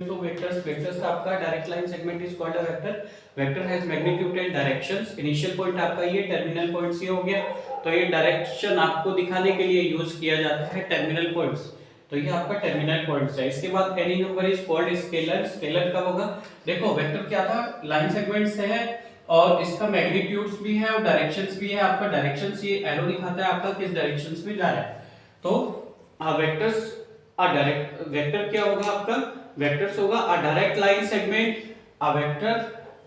तो वेक्टर्स का आपका direct line segment is called a vector has magnitude and directions. Initial point आपका ये, टर्मिनल पॉइंट्स ये हो गया। तो ये डायरेक्शन आपको दिखाने के लिए यूज किया जाता है टर्मिनल पॉइंट्स। तो ये आपका टर्मिनल पॉइंट्स है। इसके बाद any number is called scalar. Scalar कब होगा? देखो वेक्टर क्या था, लाइन सेगमेंट से है और इसका मैग्नीट्यूड्स भी है और डायरेक्शंस भी है। आपका डायरेक्शंस ये एरो दिखाता है आपका किस डायरेक्शंस में जा रहा है। तो वेक्टर्स डायरेक्ट वेक्टर क्या होगा आपका? वेक्टर्स होगा a direct line segment, a vector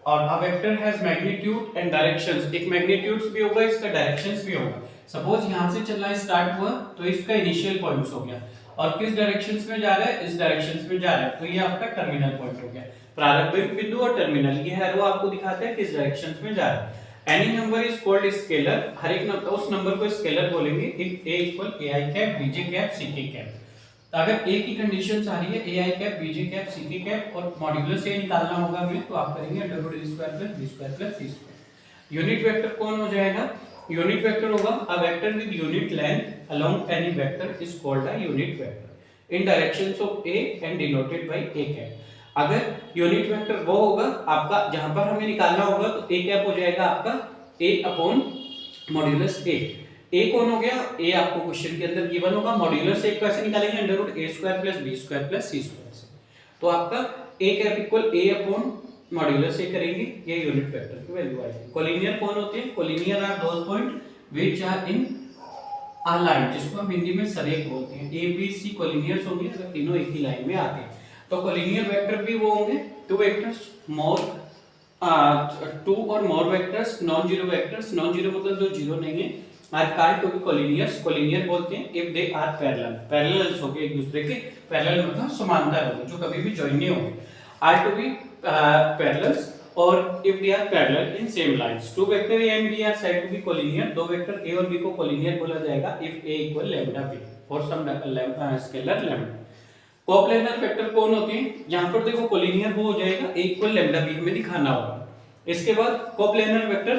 और a vector has magnitude and directions. एक मैग्नीट्यूड्स भी होगा, इसका डायरेक्शंस भी होगा। सपोज यहां से चलना स्टार्ट हुआ तो इसका इनिशियल पॉइंट्स हो गया और किस डायरेक्शंस में जा रहा है? इस डायरेक्शंस में जा रहा है। तो ये आपका टर्मिनल पॉइंट हो गया। प्रारंभिक बिंदु और टर्मिनल, ये एरो आपको दिखाते हैं किस डायरेक्शंस में जा रहा है। Any number is called scalar. हर एक नंबर, उस नंबर को स्केलर बोलेंगे if a equal ai cap bj cap ck cap. तो अगर a की कंडीशंस आ रही है ai cap bj cap ck cap और मॉड्यूलस a निकालना होगा हमें, तो आप करेंगे under root a square plus b square plus c square. Unit vector कौन हो जाएगा? यूनिट वेक्टर होगा a vector with unit length along any vector is called a unit vector in directions of a and denoted by a cap. अगर unit vector वो होगा आपका जहां पर हमें निकालना होगा, तो a कैप हो जाएगा आपका a upon modulus a। a कौन हो गया? a आपको क्वेश्चन के अंदर गिवन होगा। मॉड्यूलस a कैसे निकालेंगे? Under root a square plus b square plus c square से। तो आपका a cap equal a upon modulus a करेंगे, ये यूनिट वेक्टर की वैल्यू आएगी। कोलिनियर कौन होते हैं? Collinear are those point which are in a line, जिसको हम हिंदी में सरेख बोलते हैं। a b c कोलिनियर्स होंगे अगर तीनों एक ही लाइन में आते हैं। तो कोलिनियर वेक्टर भी वो होंगे two vectors more two or more vectors. Non zero vectors, non zero मतलब जो जीरो नहीं है, are called to be collinears. Collinear बोलते हैं if they are parallel. Parallels होंगे एक दूसरे के, पैरेलल मतलब समांतर होंगे, जो कभी भी ज्वाइन नहीं होंगे। आर टू बी पैरेलल्स और if they are parallel in same lines. Two vector a and b are said to be collinear. दो वेक्टर a और b को कोलिनियर बोला जाएगा if a equal lambda b for some scalar lambda. Coplanar vector कौन होते हैं? यहां पर देखो कोलिनियर वो हो जाएगा a इक्वल लैम्डा b हमें दिखाना होगा। इसके बाद कोप्लेनर वेक्टर,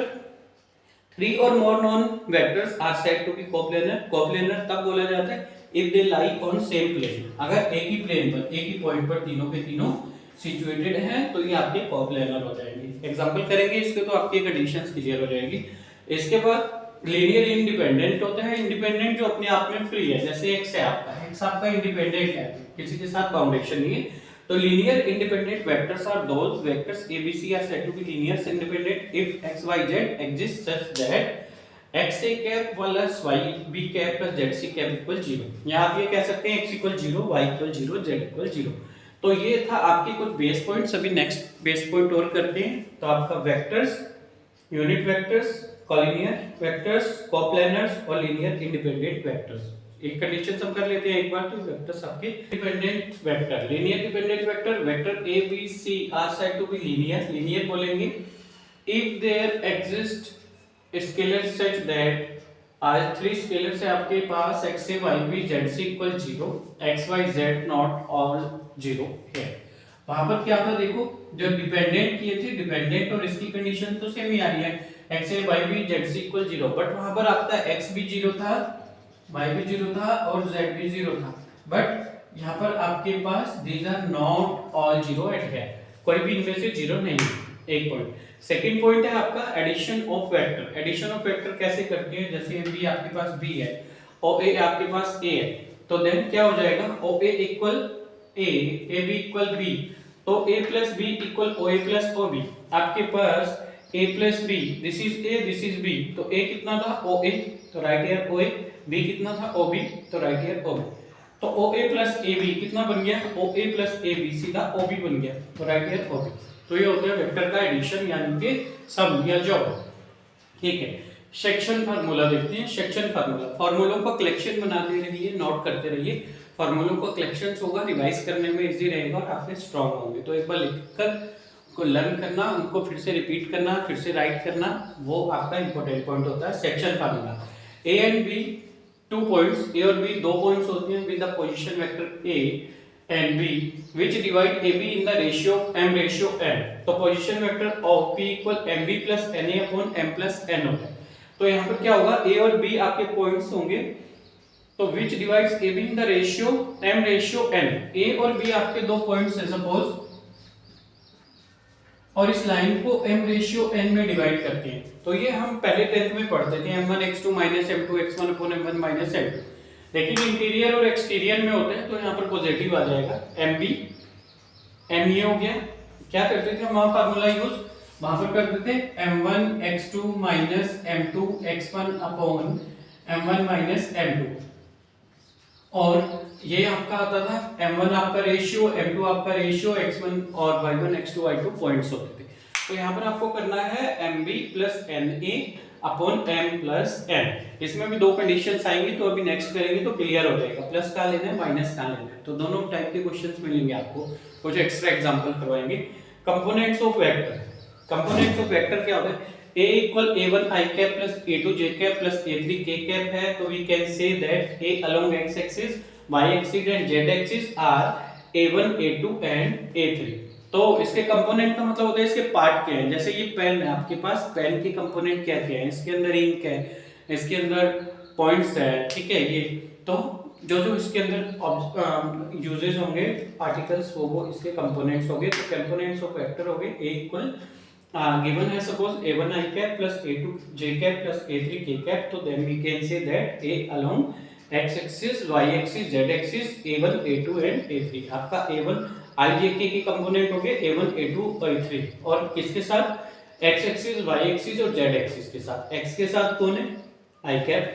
थ्री और more non vectors are said to be coplanar. Coplanar तब बोला जाता है if they lie on same plane. अगर एक ही प्लेन पर, एक ही पॉइंट पर तीनों के तीनों सिचुएटेड हैं तो ये आपके कोप्लेनर हो जाएंगे। एग्जांपल करेंगे इसके तो आपकी कंडीशंस क्लियर हो जाएगी। इसके बाद लीनियर इंडिपेंडेंट होता है। इंडिपेंडेंट जो अपने आप में फ्री है, जैसे x है आपका, x आपका इंडिपेंडेंट है, किसी के साथ बाउंडेशन नहीं है। तो linear independent vectors are those vectors a b c are said to be linear independent if x y z exist such that x a cap plus y b cap plus z c cap equal 0। यहां आप ये कह सकते हैं x equal 0, y equal 0, z equal 0। तो ये था आपके कुछ बेस पॉइंट्स। अभी नेक्स्ट बेस पॉइंट और करते हैं। तो आपका vectors, unit vectors, collinear vectors, coplanars और लीनियर इंडिपेंडेंट वेक्टर्स। एक कंडीशन हम कर लेते हैं एक बार। तो वेक्टर्स आपके dependent vector, linear dependent vector, vector a b c are said to be linear. Linear बोलेंगे if there exist scalar such that, आज थ्री स्केलर्स है आपके पास x a y b z c equal 0, x y z not all 0 है। वहां पर क्या था देखो, जो डिपेंडेंट किए थे, डिपेंडेंट और इसकी कंडीशन तो सेम ही आ रही है, x a y b z c equal 0। But वहां पर आपका x भी 0 था, y भी 0 था और z भी 0 था। बट यहाँ पर आपके पास these are not all 0 at है, कोई भी इनमें से 0 नहीं है। एक पॉइंट। सेकंड पॉइंट है आपका addition of vector. Addition of vector कैसे करते हैं? जैसे b आपके पास b है और a आपके पास a है, तो देन क्या हो जाएगा? OA equal a, AB equal b। तो a plus b equal OA plus OB। आपके पास a plus b, this is a, this is b। तो a कितना था? OA, तो राइट हियर OA। b कितना था? OB, तो राइट हियर OB। तो OA प्लस AB कितना बन गया? OA प्लस AB, सीधा OB बन गया, तो राइट हियर OB। तो ये होता है वेक्टर का एडिशन यानी कि सम या जॉब। ठीक है, सेक्शन फार्मूला देखते हैं। सेक्शन फार्मूला, फार्मूलों का कलेक्शन बनाते रहिए, नोट करते रहिए। फार्मूलों का कलेक्शन होगा, रिवाइज करने में इजी रहेगा और आपके स्ट्रांग होंगे। तो एक बार लिखकर को लर्न करना, उनको फिर से रिपीट करना, फिर से राइट करना, वो आपका इंपॉर्टेंट पॉइंट होता है। Section formula, a and b two points, a और b दो पॉइंट्स होते हैं with the position vector a and b which divide ab in the ratio of m ratio n। तो position vector of p equal mb plus na upon m plus n होता है। तो यहाँ पर क्या होगा? a और b आपके पॉइंट्स होंगे। तो तो विच divides A be in the ratio m ratio n, ए और बी आपके दो पॉइंट्स है सपोज, और इस लाइन को m रेशियो n में डिवाइड करते हैं। तो ये हम पहले टेंथ में पढ़ते थे m1x2 m2 x1 upon m1 minus m2, लेकिन इंटीरियर और एक्सटीरियर में होते हैं तो यहाँ पर पॉजिटिव आ जाएगा mb, m ये हो गया। क्या करते थे हम वहाँ फार्मूला यूज, वहां पर करते थे m1x2 m2 x1 upon m1 m2, और ये आपका आता था m1 आपका रेशियो, m2 आपका रेशियो, x1 और y1 x2 y2 पॉइंट्स होते थे। तो यहाँ पर आपको करना है mb plus na upon m plus n। इसमें भी दो कंडीशंस आएंगी, तो अभी नेक्स्ट करेंगे तो क्लियर हो जाएगा, प्लस का लेना है माइनस का लेना है। तो दोनों टाइप के क्वेश्चंस मिलेंगे आपको, कुछ एक्स्ट्रा एग्जांपल करवाएंगे। Components of vector, components of vector क्या होता है, a equal a1 i cap plus a2 j cap plus a3 k cap है, तो we can say that a along x axis y axis and z axis are a1 a2 and a3। तो इसके component का मतलब होता है इसके part क्या है। जैसे ये पेन है आपके पास, पेन के कंपोनेंट क्या क्या है, इसके अंदर इंक है, इसके अंदर पॉइंट्स है, ठीक है। ये तो जो जो इसके अंदर यूजेस होंगे आर्टिकल्स, वो इसके कंपोनेंट्स होंगे। तो कंपोनेंट्स ऑफ वेक्टर हो गए a इक्वल given है suppose a1 i cap plus a2 j cap plus a3 k cap, तो then we can say that a along x axis y axis z axis a1 a2 and a3। आपका a1 i j k के component हो गए a1 a2 और a3, और किसके साथ, x axis y axis और z axis के साथ। x के साथ कौन है i cap,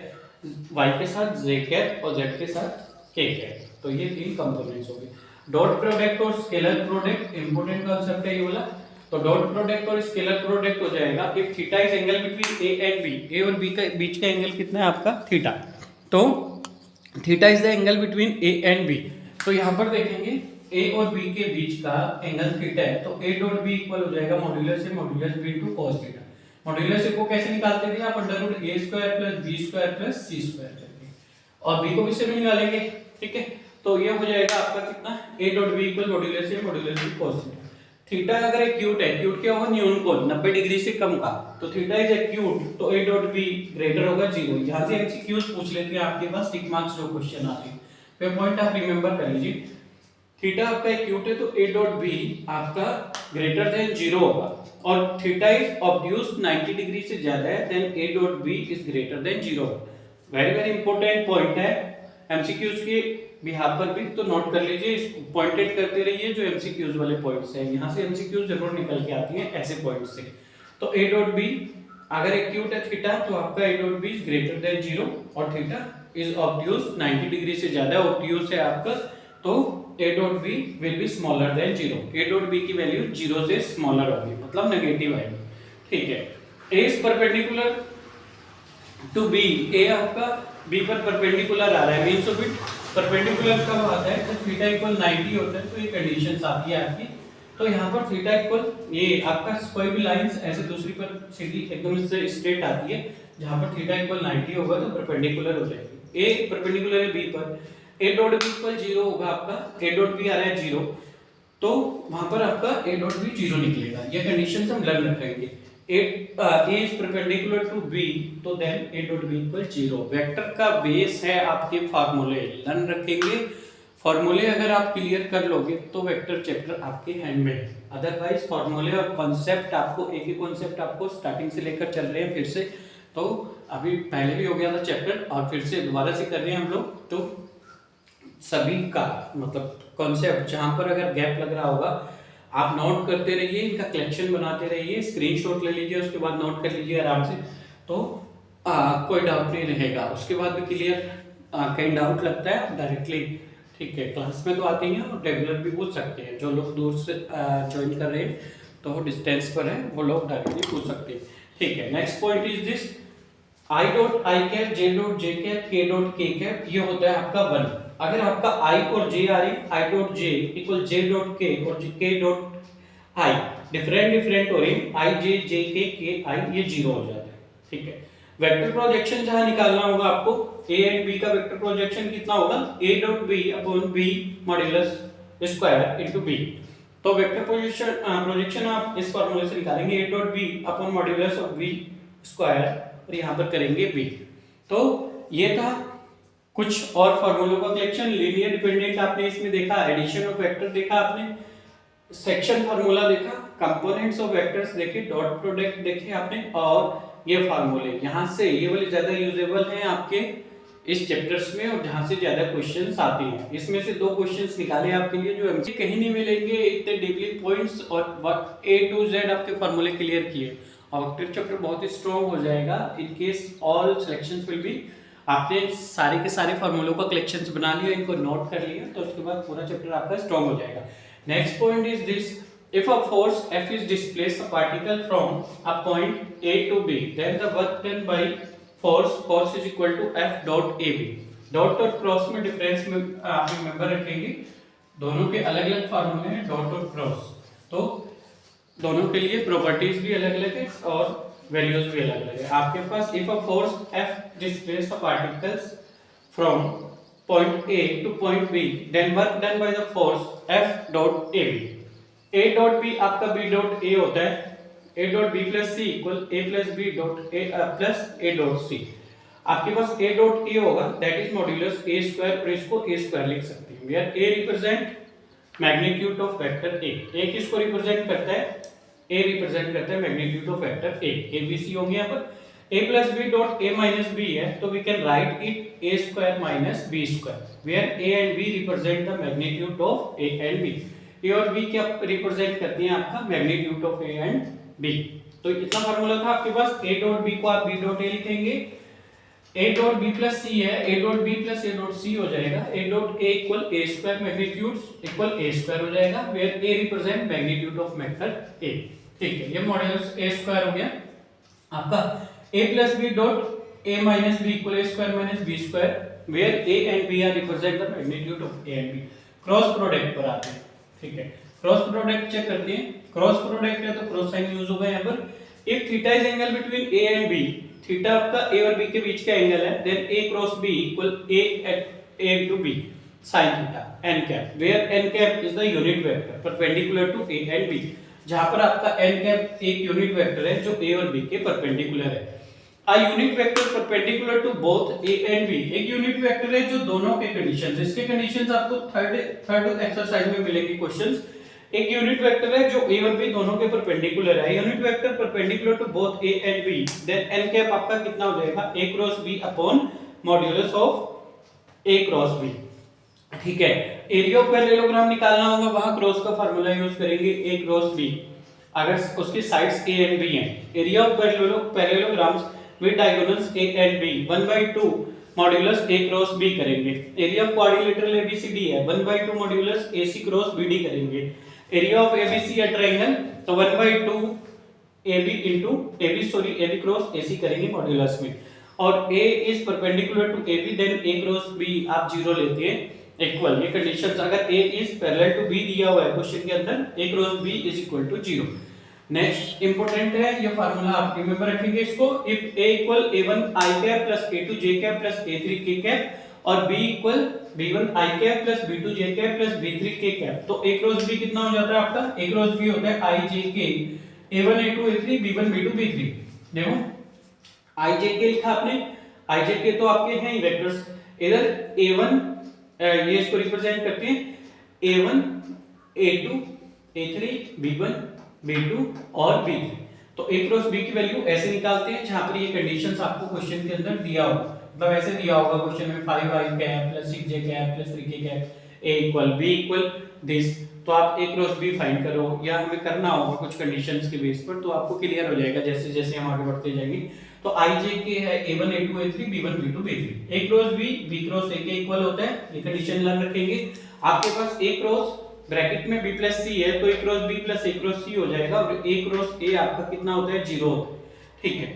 y के साथ j cap और z के साथ k cap। तो ये तीन कंपोनेंट्स हो गए। डॉट प्रोडक्ट और स्केलर प्रोडक्ट इंपॉर्टेंट कांसेप्ट है ये वाला। तो डॉट प्रोडक्ट और स्केलर प्रोडक्ट हो जाएगा if theta is angle between A and B, A और बी का बीच का एंगल कितना है आपका थीटा, तो theta is the angle between A and B. तो यहाँ पर देखेंगे ए और बी के बीच का एंगल थीटा है, तो ए डॉट बी इक्वल हो जाएगा मॉड्यूलस से मॉड्यूलस बी टू cos थीटा। मॉड्यूलस ए को कैसे निकालते थे आप, under root A square plus B square plus C square करके, और बी को किससे भी निकालेंगे, ठीक है। तो ये हो जाएगा आपका कितना, A dot B equal modulus A modulus B cos theta. Theta अगर एक्यूट है, एक्यूट क्या होगा, न्यून कोण 90 डिग्री से कम का, तो थीटा इज एक्यूट, तो ए डॉट बी ग्रेटर होगा 0। यहां से एमसीक्यूज पूछ लेते हैं आपके पास, टिक मार्क्स जो क्वेश्चन आते हैं, तो पॉइंट आप रिमेंबर कर लीजिए। थीटा आपका एक्यूट है तो ए डॉट बी आपका ग्रेटर देन 0 होगा, और थीटा इज ऑब्ट्यूज 90 डिग्री से ज्यादा है, then A dot B is greater than 0। Very very important point है एमसीक्यूज के बिहार पर भी, तो नोट कर लीजिए, इसको पॉइंटेड करते रहिए जो एमसीक्यूज वाले पॉइंट्स हैं, यहां से एमसीक्यूज जरूर निकल के आती हैं ऐसे पॉइंट्स से। तो ए डॉट बी अगर एक्यूट है थीटा, तो आपका A dot B is greater than 0, और थीटा इज ऑब्ट्यूज 90 डिग्री से ज्यादा ऑब्ट्यूज है आपका, तो A dot B will be smaller than 0। A dot B की वैल्यू 0 से स्मॉलर होगी, मतलब नेगेटिव आएगी, ठीक है। A is perpendicular to B, A आपका बी पर परपेंडिकुलर आ रहा है, मींस ऑफ इट परपेंडिकुलर कब आता है, जब थीटा इक्वल 90 होता है, तो ये कंडीशंस आती है आपकी। तो यहाँ पर थीटा इक्वल, ये आपका कोई भी लाइंस ऐसे दूसरी पर सीधी एकदम से स्ट्रेट आती है, जहाँ पर थीटा इक्वल 90 होगा तो परपेंडिकुलर हो जाएगी। ए परपेंडिकुलर है बी पर, ए डॉट बी इक्वल 0 होगा आपका, ए डॉट बी आ रहा है 0, तो वहां पर आपका ए डॉट बी 0 निकलेगा। ये कंडीशंस हम लर्न रखेंगे। A is perpendicular to B, तो then A dot B equal 0। Vector का बेस है आपके फार्मूले, लर्न रखेंगे। फार्मूले अगर आप क्लियर कर लोगे तो वेक्टर चैप्टर आपके हैंड में है, अदरवाइज फार्मूले और कॉन्सेप्ट आपको एक ही कॉन्सेप्ट आपको स्टार्टिंग से लेकर चल रहे हैं फिर से, तो अभी पहले भी हो गया था चैप्टर और फिर से दोबारा से कर रहे हैं हम लोग, तो सभी का मतलब कॉन्सेप्ट जहां पर अगर गैप लग रहा होगा आप नोट करते रहिए, इनका कलेक्शन बनाते रहिए, स्क्रीनशॉट ले लीजिए, उसके बाद नोट कर लीजिए आराम से, तो कोई डाउट नहीं रहेगा। उसके बाद भी क्लियर कहीं डाउट लगता है डायरेक्टली, ठीक है, क्लास में तो आते ही हैं और रेगुलर भी पूछ सकते हैं। जो लोग दूर से ज्वाइन कर रहे हैं तो वो डिस्टेंस पर है, वो लोग डायरेक्टली पूछ सकते हैं, ठीक है। Next point is this, I dot I cap, J dot J cap, के डॉट के कैप, ये होता है आपका 1। अगर आपका i और j आ रही, i dot j equal j dot k और k डॉट i डिफरेंट हो रही, i j j k i, ये 0 हो जाता है, ठीक है। वेक्टर प्रोजेक्शन जहां निकालना होगा आपको, a एंड b का वेक्टर प्रोजेक्शन कितना होगा, a dot b upon b modulus square into b। तो वेक्टर प्रोजेक्शन आप इस फार्मूले से निकालेंगे, a dot b upon modulus of b square, और यहां पर करेंगे b। तो ये था कुछ और फार्मूलों का कलेक्शन, लीनियर डिपेंडेंट आपने इसमें देखा, एडिशन ऑफ वेक्टर देखा आपने, सेक्शन फार्मूला देखा, कंपोनेंट्स ऑफ वेक्टर्स देखे, डॉट प्रोडक्ट देखे आपने, और ये फार्मूले यहाँ से ये वाले ज्यादा यूजेबल हैं आपके इस चैप्टर्स में और जहां से ज्यादा क्वेश्चंस आते हैं। इसमें से 2 क्वेश्चंस निकाले आपके लिए जो एमसी कहीं नहीं मिलेंगे इतने डीपली पॉइंट्स और ए टू जेड आपके फार्मूले क्लियर किए और चैप्टर बहुत ही स्ट्रांग हो जाएगा in case all selections will be. आपने सारे के सारे फार्मूलों का कलेक्शंस बना लिया, इनको नोट कर लिया, तो उसके बाद पूरा चैप्टर आपका स्ट्रांग हो जाएगा। Next point is this, if a force F is displaced a particle from a point A to B, then the work done by force is equal to F dot AB। Dot और cross में difference में आप remember रखेंगे, दोनों के अलग अलग फार्मूले हैं डॉट और क्रॉस, तो दोनों के लिए प्रॉपर्टीज भी अलग अलग है और वैल्यूज भी अलग अलग है। आपके पास if a force F displaces a particles from point A to point B, then work done by the force F dot AB। A dot B आपका B डॉट A होता है, A dot B plus C equal A plus B dot A plus A dot C। आपके पास A dot A होगा that is modulus A square, और इसको A square लिख सकते हैं where A represent magnitude of vector A। A किसको represent करता है? A रिप्रेजेंट करता है magnitude of vector A। ABC होंगे यहाँ पर A plus B dot A minus B है, तो we can write it A square minus B square where A and B represent the magnitude of A and B। A और B क्या represent करती हैं आपका magnitude of A and B. तो इतना formula था आपके पास, ए डॉट बी को आप बी डॉट ए लिखेंगे, A dot B plus C है, A dot B plus A dot C हो जाएगा, A dot A equal A square magnitude equal A square हो जाएगा where A represent magnitude of vector A. ठीक है, ये modulus A square हो गया आपका। A plus B dot A minus B equal A square minus B square where A and B are represent the magnitude of A and B. Cross product पर आते हैं, ठीक है, क्रॉस प्रोडक्ट चेक करते हैं। क्रॉस प्रोडक्ट है तो cross sign use होगा यहाँ पर। If theta is angle between A and B, theta आपका ए और बी के बीच का एंगल है, then A cross B equal A at A to B sine theta N cap where N cap is the unit vector perpendicular to A and B. जहां पर आपका N cap एक unit vector है जो ए और B के perpendicular है। A unit vector perpendicular to both A and B, एक यूनिट वेक्टर है जो दोनों के कंडीशंस, इसके कंडीशंस आपको थर्ड एक्सरसाइज में मिलेंगे क्वेश्चंस। एक यूनिट वेक्टर है जो A और B दोनों के परपेंडिकुलर है, unit vector perpendicular to both A and B, then n cap आपका कितना हो जाएगा A cross B upon modulus of A cross B। ठीक है, एरिया ऑफ पैरेललोग्राम निकालना होगा, वहां क्रॉस का फार्मूला यूज करेंगे A क्रॉस B अगर उसकी साइड्स A and B हैं। Area of parallelograms with diagonals A and B 1/2 modulus A cross B करेंगे। एरिया ऑफ क्वाड्रिलेटरल ABCD है 1/2 मॉड्यूलस AC क्रॉस BD करेंगे। एरिया ऑफ ABC है triangle, तो 1/2 AB cross AC करेंगे modulus में। और A is perpendicular to AB, then A cross B आप 0 लेते हैं इक्वल। ये कंडीशंस अगर A is parallel to B दिया हुआ है क्वेश्चन के अंदर, A cross B is equal to 0। Next important है ये फार्मूला, आप रिमेंबर रखेंगे इसको। If a equal a1 i cap plus a2 j cap plus a3 k cap और b equal b1 i cap plus b2 j cap plus b3 k cap, तो a cross b कितना हो जाता है आपका? a cross b होता है i j k a1 a2 a3 b1 b2 b3। देखो i j k लिखा आपने, i j k तो आपके हैं ही वेक्टर्स, इधर a1 ये इसको रिप्रेजेंट करते हैं a1 a2 a3 b1 b2 और b3। तो a क्रॉस b की वैल्यू ऐसे निकालते हैं जहां पर ये कंडीशंस आपको क्वेश्चन के अंदर दिया होगा, मतलब ऐसे दिया होगा क्वेश्चन में 5i cap plus 6j cap plus 3k cap a equal b equal this, तो आप a क्रॉस b फाइंड करो या हमें करना होगा कुछ कंडीशंस के बेस पर, तो आपको क्लियर हो जाएगा जैसे जैसे हम आगे बढ़ते जाएंगे। तो i j k है a1 a2 a3 b1 b2 b3, a cross b cross a के इक्वल होता है, ये कंडीशन ध्यान रखेंगे। आपके पास a क्रॉस ब्रैकेट में b प्लस c है, तो a cross b plus a cross c हो जाएगा और a क्रॉस a आपका कितना होता है 0 होता है। ठीक है,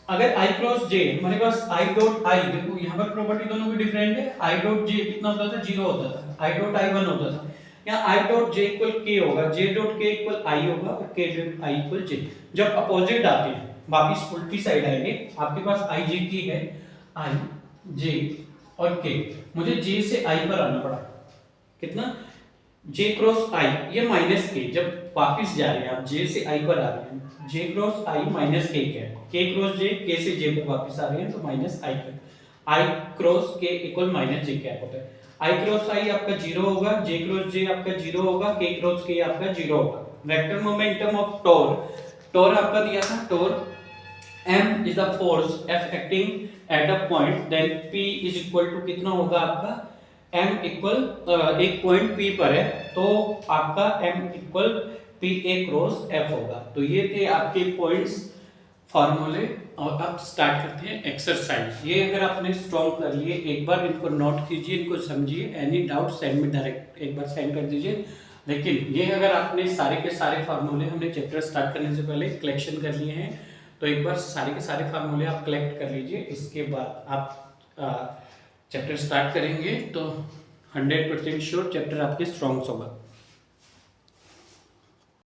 अगर i क्रॉस j हमारे पास i डॉट i, देखो यहाँ पर प्रॉपर्टी दोनों की डिफरेंट है, i डॉट j कितना होता था 0 होता था, i डॉट i 1 होता था, यहाँ i dot j equal k होगा, j dot k equal i होगा और k dot i equal j। जब अपोजिट आते हैं वापिस उल्टी साइड आएंगे, आपके पास i j k है, i j और k, मुझे j से i पर आना पड़ा, कितना j क्रॉस i, ये माइनस k, जब वापिस जा रहे हैं आप j से i पर आ रहे हैं, j cross i minus k cap, k cross j, k से j पर वापिस आ रहे हैं तो minus i cap. I cross के इक्वल माइनस जे कैप होता है। आई क्रॉस आई आपका 0 होगा, जे क्रॉस जे आपका 0 होगा, के क्रॉस के आपका 0 होगा। वेक्टर मोमेंटम ऑफ टोर आपका दिया था, टोर m is the force F acting at a point, then P is equal to कितना होगा आपका m इक्वल एक पॉइंट P पर है तो आपका m equal P A cross F होगा। तो ये थे आपके पॉइंट्स फॉर्मूले। और अब स्टार्ट करते हैं एक्सरसाइज। ये अगर आपने स्ट्रॉन्ग कर लिए, एक बार इनको नोट कीजिए, इनको समझिए, एनी डाउट सेंड में डायरेक्ट एक बार सेंड कर दीजिए। लेकिन ये अगर आपने सारे के सारे फार्मूले हमने चैप्टर स्टार्ट करने से पहले कलेक्शन कर लिए हैं तो एक बार सारे के सारे फार्मूले आप कलेक्ट कर लीजिए। इसके बाद आप चैप्टर स्टार्ट करेंगे तो 100% श्योर चैप्टर आपके स्ट्रॉन्ग होगा।